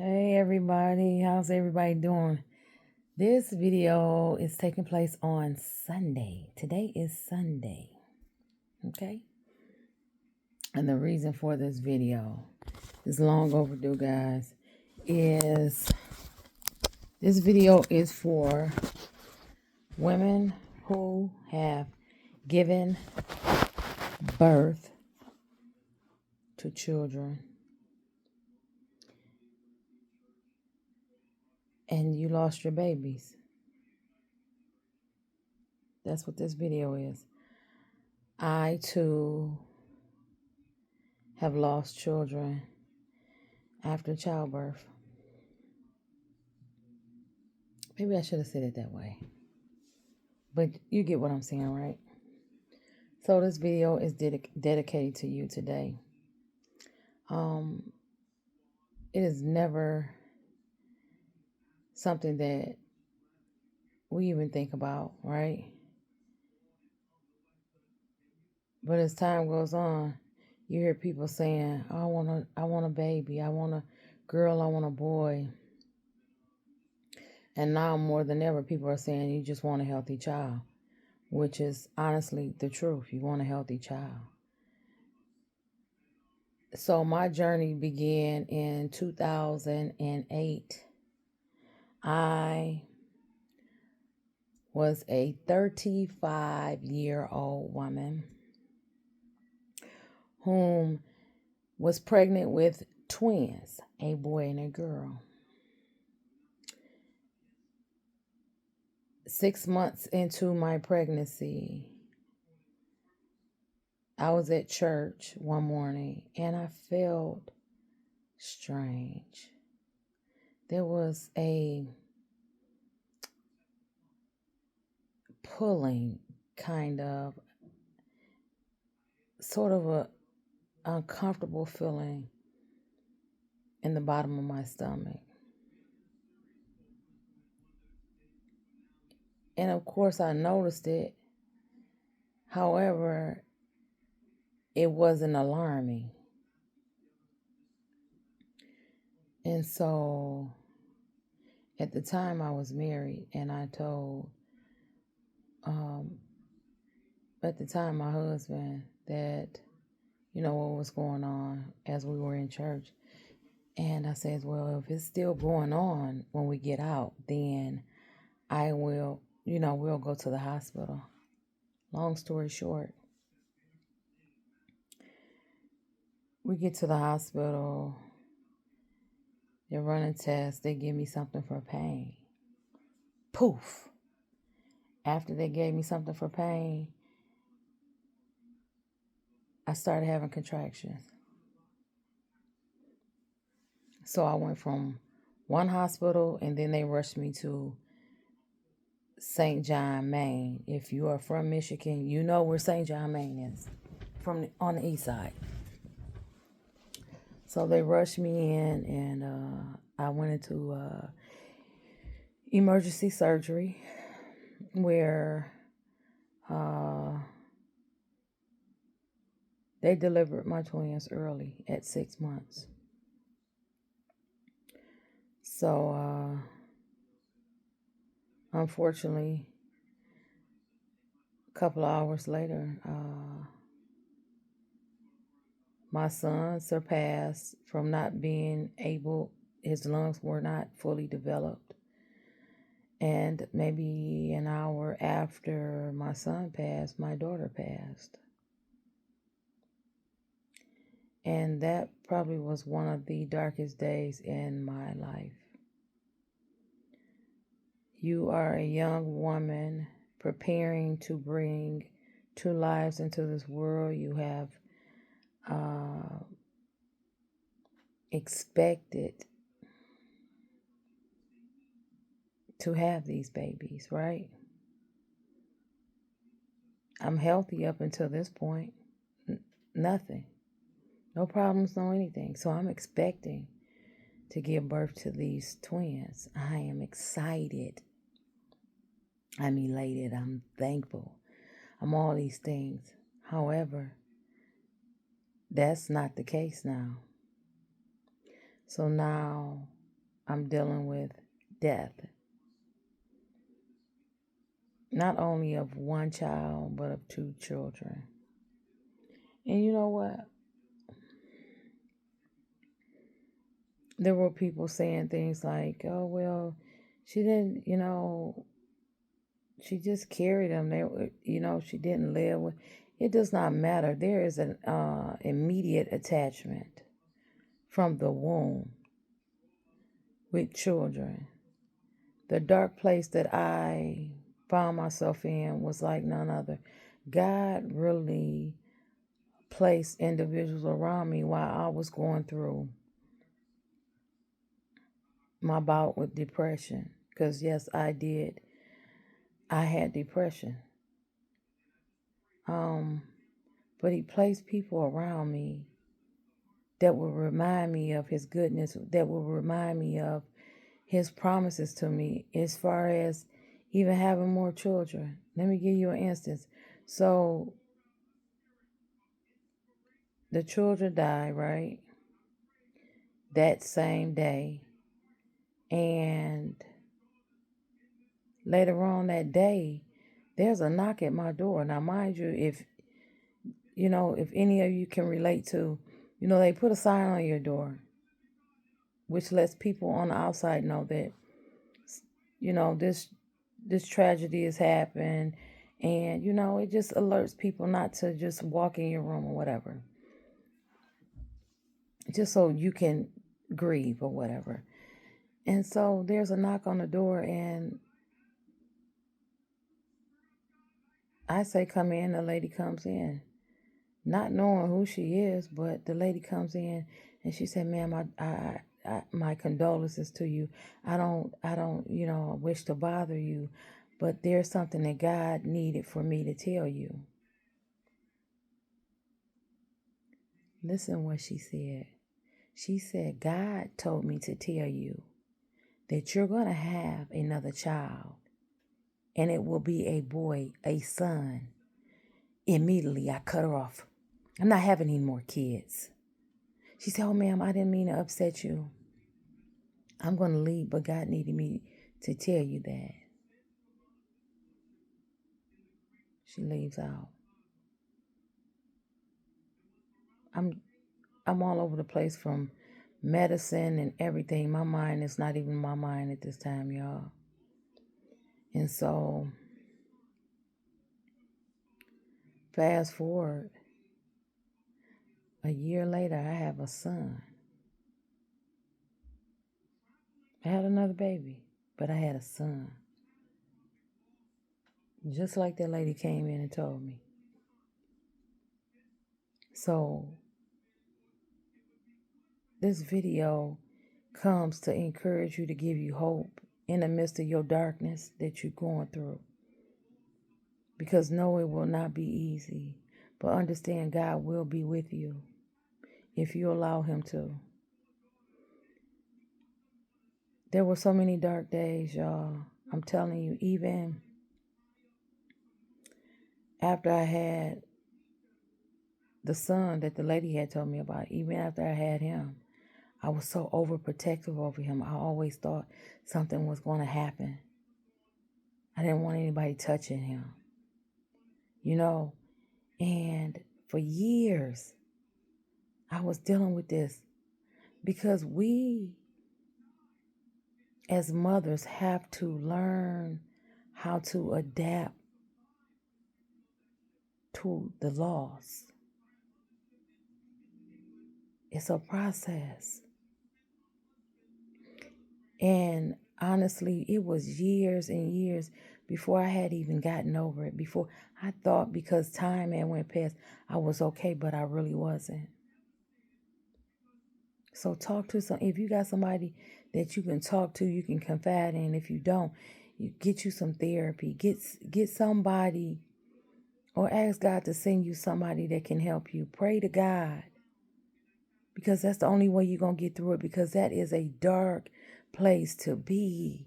Hey everybody, how's everybody doing? This video is taking place on Sunday. Today is Sunday, okay? And the reason for this video is long overdue, guys. Is this video is for women who have given birth to children and you lost your babies. That's what this video is. I too have lost children after childbirth. Maybe I should have said it that way. But you get what I'm saying, right? So this video is dedicated to you today. It is never something that we even think about, right? But as time goes on, you hear people saying, I want a baby, I want a girl, I want a boy. And now more than ever, people are saying you just want a healthy child, which is honestly the truth. You want a healthy child. So my journey began in 2008. I was a 35-year-old woman whom was pregnant with twins, a boy and a girl. 6 months into my pregnancy, I was at church one morning and I felt strange. There was a pulling, kind of, sort of a uncomfortable feeling in the bottom of my stomach. And of course I noticed it. However, it wasn't alarming. And so at the time I was married, and I told at the time my husband that, what was going on as we were in church. And I said, well, if it's still going on when we get out, then I will, we'll go to the hospital. Long story short, we get to the hospital, they're running tests, they give me something for pain. Poof. After they gave me something for pain, I started having contractions. So I went from one hospital and then they rushed me to St. John, Maine. If you are from Michigan, you know where St. John, Maine is, on the east side. So they rushed me in and I went into emergency surgery where they delivered my twins early at 6 months. So, unfortunately, a couple of hours later, my son surpassed from not being able, his lungs were not fully developed. And maybe an hour after my son passed, my daughter passed. And that probably was one of the darkest days in my life. You are a young woman preparing to bring two lives into this world. You have expected to have these babies, right? I'm healthy up until this point. Nothing. No problems, no anything. So I'm expecting to give birth to these twins. I am excited. I'm elated. I'm thankful. I'm all these things. However, that's not the case now. So now I'm dealing with death, not only of one child, but of two children. And you know what? There were people saying things like, oh, well, she didn't, she just carried them. She didn't live with. It does not matter. There is an immediate attachment from the womb with children. The dark place that I found myself in was like none other. God really placed individuals around me while I was going through my bout with depression. Because, yes, I did. I had depression. But he placed people around me that will remind me of his goodness, that will remind me of his promises to me as far as even having more children. Let me give you an instance. So the children died, right? That same day. And later on that day, there's a knock at my door. Now, mind you, if any of you can relate to, they put a sign on your door, which lets people on the outside know that, this tragedy has happened. And, it just alerts people not to just walk in your room or whatever. Just so you can grieve or whatever. And so there's a knock on the door, and I say, come in. The lady comes in, not knowing who she is, but the lady comes in and she said, ma'am, I my condolences to you. I don't, wish to bother you, but there's something that God needed for me to tell you. Listen what she said. She said, God told me to tell you that you're going to have another child, and it will be a boy, a son. Immediately, I cut her off. I'm not having any more kids. She said, oh, ma'am, I didn't mean to upset you. I'm going to leave, but God needed me to tell you that. She leaves out. I'm all over the place from medicine and everything. My mind is not even my mind at this time, y'all. And so, fast forward, a year later, I have a son. I had another baby, but I had a son. Just like that lady came in and told me. So, this video comes to encourage you, to give you hope in the midst of your darkness that you're going through. Because no, it will not be easy. But understand, God will be with you if you allow him to. There were so many dark days, y'all. I'm telling you, even after I had the son that the lady had told me about, even after I had him, I was so overprotective over him. I always thought something was going to happen. I didn't want anybody touching him, And for years, I was dealing with this because we, as mothers, have to learn how to adapt to the loss. It's a process. And honestly, it was years and years before I had even gotten over it. Before I thought, because time had went past, I was okay, but I really wasn't. So talk to if you got somebody that you can talk to, you can confide in. If you don't, you get you some therapy. Get somebody, or ask God to send you somebody that can help you. Pray to God, because that's the only way you're going to get through it, because that is a dark place to be.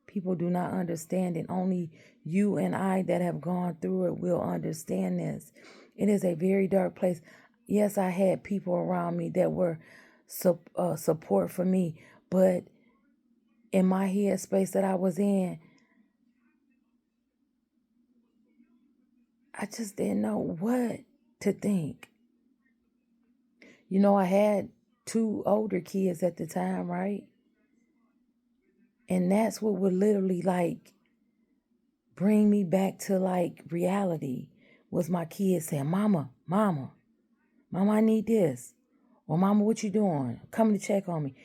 People do not understand it. Only you and I that have gone through it will understand this. It is a very dark place. Yes, I had people around me that were support for me, but in my headspace that I was in, I just didn't know what to think. You know, I had 2 older kids at the time, right? And that's what would literally like bring me back to like reality, was my kids saying, Mama, I need this. Or Mama, what you doing? Coming to check on me.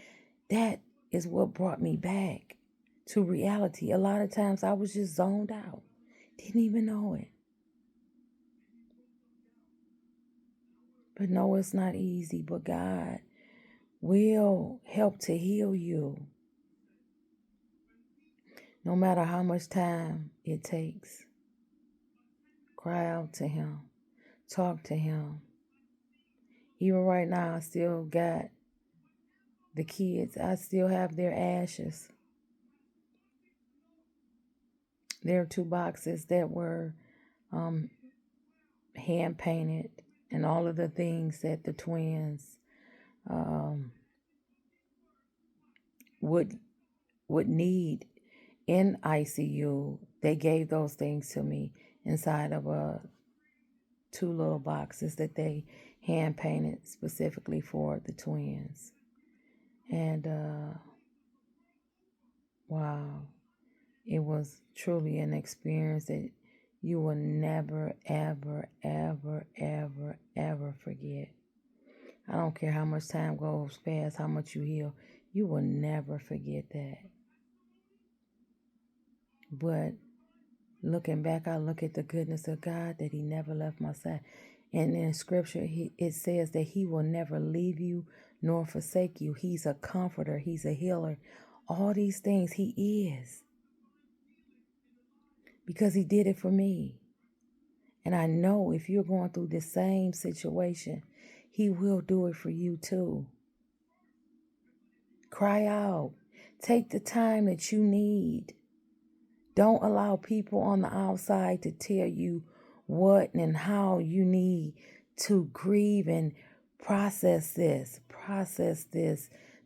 That is what brought me back to reality. A lot of times I was just zoned out. Didn't even know it. But no, it's not easy. But God will help to heal you. No matter how much time it takes. Cry out to Him. Talk to Him. Even right now, I still got the kids. I still have their ashes. There are 2 boxes that were hand painted, and all of the things that the twins would need in ICU. They gave those things to me inside of 2 little boxes that they hand painted specifically for the twins. And wow, it was truly an experience that you will never, ever, ever, ever, ever forget. I don't care how much time goes past, how much you heal, you will never forget that. But looking back, I look at the goodness of God, that He never left my side. And in Scripture, it says that He will never leave you nor forsake you. He's a comforter. He's a healer. All these things He is. Because He did it for me. And I know if you're going through the same situation, He will do it for you too. Cry out. Take the time that you need. Don't allow people on the outside to tell you what and how you need to grieve and process this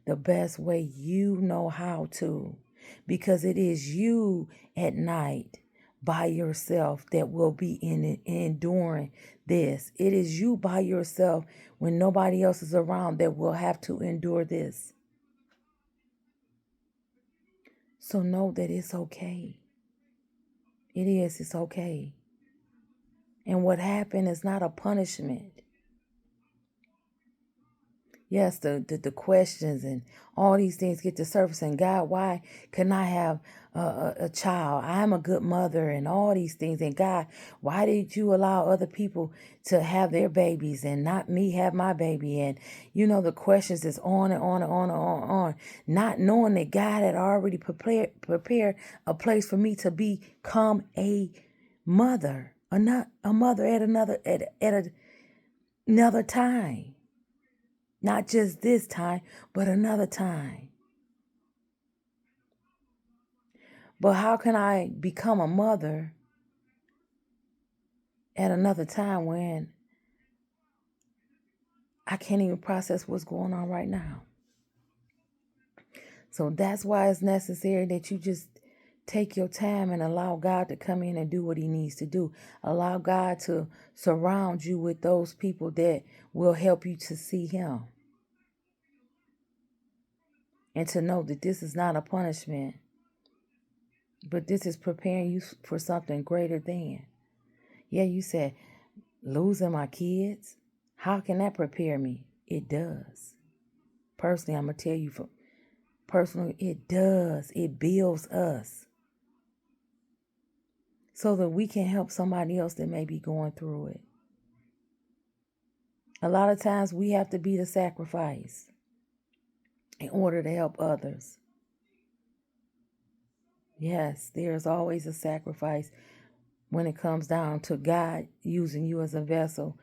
the best way you know how to. Because it is you at night by yourself that will be enduring this. It is you by yourself when nobody else is around that will have to endure this. So know that it's okay. It is. It's okay. And what happened is not a punishment. Yes, the questions and all these things get to surface. And God, why can I have a child? I'm a good mother and all these things. And God, why did you allow other people to have their babies and not me have my baby? And, you know, the questions is on and on and on and on. Not knowing that God had already prepared a place for me to become a mother. A mother at another time. Not just this time, but another time. But how can I become a mother at another time when I can't even process what's going on right now? So that's why it's necessary that you just take your time and allow God to come in and do what He needs to do. Allow God to surround you with those people that will help you to see Him. And to know that this is not a punishment, but this is preparing you for something greater than. Yeah, you said, losing my kids, how can that prepare me? It does. Personally, I'm going to tell you, personally, it does. It builds us so that we can help somebody else that may be going through it. A lot of times we have to be the sacrifice in order to help others. Yes, there's always a sacrifice when it comes down to God using you as a vessel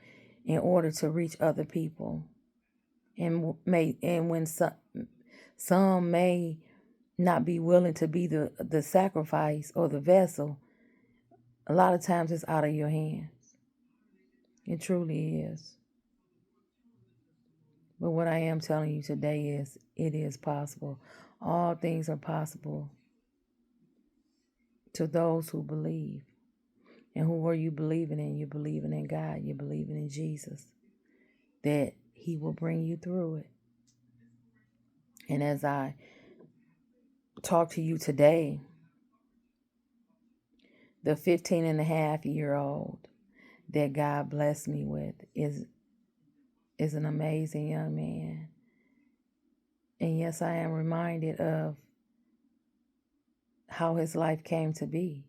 in order to reach other people. And when some may not be willing to be the sacrifice or the vessel, a lot of times it's out of your hands. It truly is. But what I am telling you today is it is possible. All things are possible to those who believe. And who are you believing in? You're believing in God. You're believing in Jesus. That he will bring you through it. And as I talk to you today, the 15-and-a-half-year-old that God blessed me with is an amazing young man. And yes, I am reminded of how his life came to be,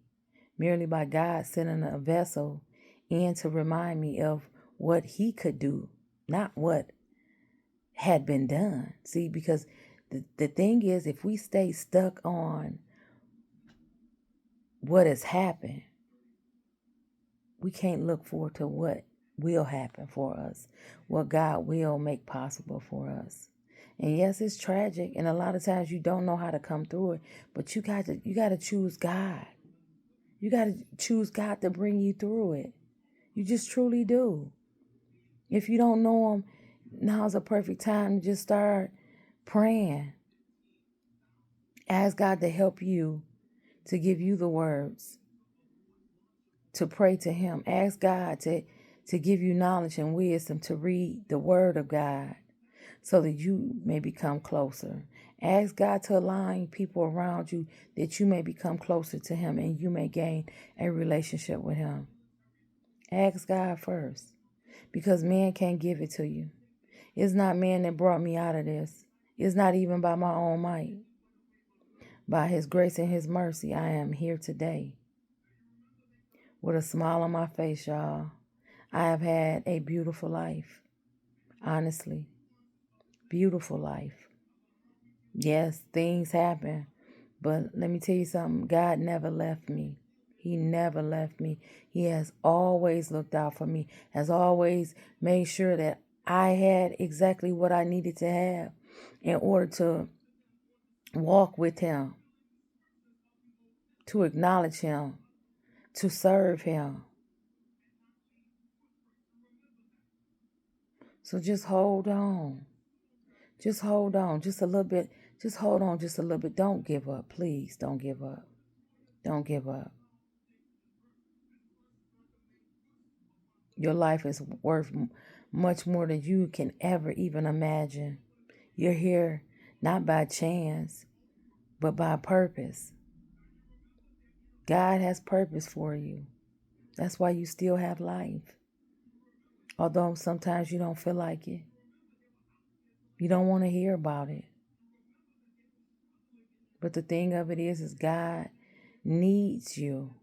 merely by God sending a vessel in to remind me of what he could do, not what had been done. See, because the thing is, if we stay stuck on what has happened, we can't look forward to what will happen for us, what God will make possible for us. And yes, it's tragic, and a lot of times you don't know how to come through it, but you got to choose God. You got to choose God to bring you through it. You just truly do. If you don't know him, now's a perfect time to just start praying. Ask God to help you, to give you the words to pray to him. Ask God to give you knowledge and wisdom to read the word of God so that you may become closer. Ask God to align people around you that you may become closer to him and you may gain a relationship with him. Ask God first, because man can't give it to you. It's not man that brought me out of this. It's not even by my own might. By his grace and his mercy, I am here today with a smile on my face, y'all. I have had a beautiful life. Honestly, beautiful life. Yes, things happen, but let me tell you something. God never left me. He never left me. He has always looked out for me, has always made sure that I had exactly what I needed to have in order to walk with him, to acknowledge him, to serve him. So just hold on. Just hold on just a little bit. Just hold on just a little bit. Don't give up. Please don't give up. Don't give up. Your life is worth much more than you can ever even imagine. You're here not by chance, but by purpose. God has purpose for you. That's why you still have life. Although sometimes you don't feel like it. You don't want to hear about it. But the thing of it is God needs you.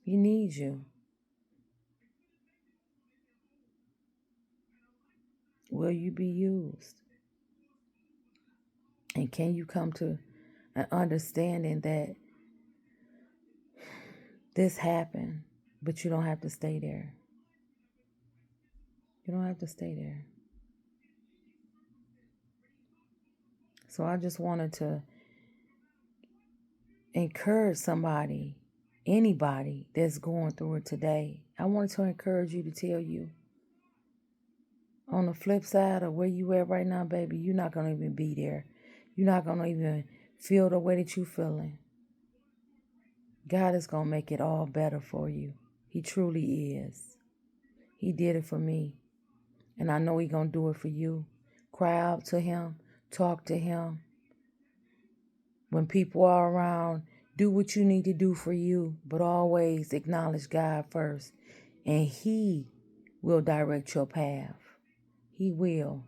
He needs you. Will you be used? And can you come to an understanding that this happened, but you don't have to stay there. You don't have to stay there. So I just wanted to encourage somebody, anybody that's going through it today. I wanted to encourage you to tell you, on the flip side of where you at right now, baby, you're not going to even be there. You're not going to even feel the way that you're feeling. God is going to make it all better for you. He truly is. He did it for me. And I know he's going to do it for you. Cry out to him. Talk to him. When people are around, do what you need to do for you. But always acknowledge God first. And he will direct your path. He will.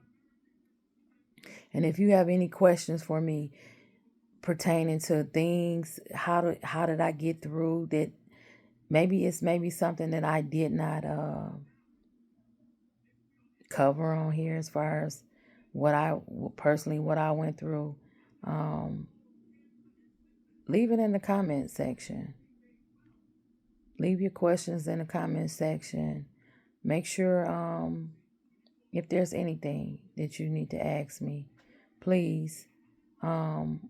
And if you have any questions for me pertaining to things, how did I get through that? Maybe it's something that I did not cover on here as far as what I went through. Leave it in the comment section. Leave your questions in the comment section. Make sure if there's anything that you need to ask me, please,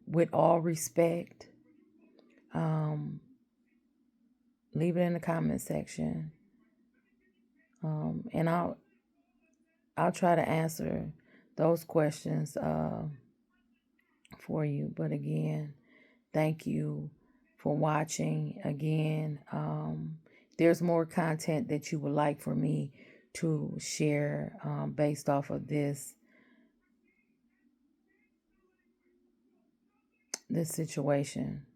with all respect, leave it in the comment section. And I'll try to answer those questions for you. But again, thank you for watching. Again, there's more content that you would like for me to share based off of this situation.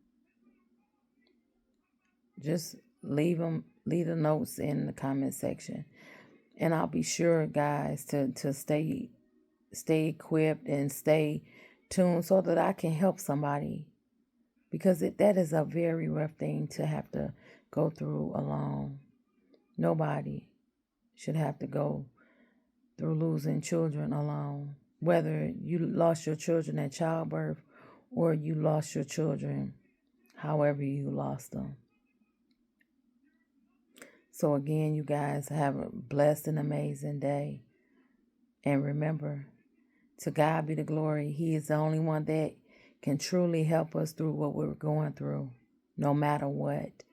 Just leave the notes in the comment section, and I'll be sure, guys, to stay equipped and stay tuned so that I can help somebody, because that is a very rough thing to have to go through alone. Nobody should have to go through losing children alone, whether you lost your children at childbirth or you lost your children however you lost them. So again, you guys have a blessed and amazing day. And remember, to God be the glory. He is the only one that can truly help us through what we're going through, no matter what.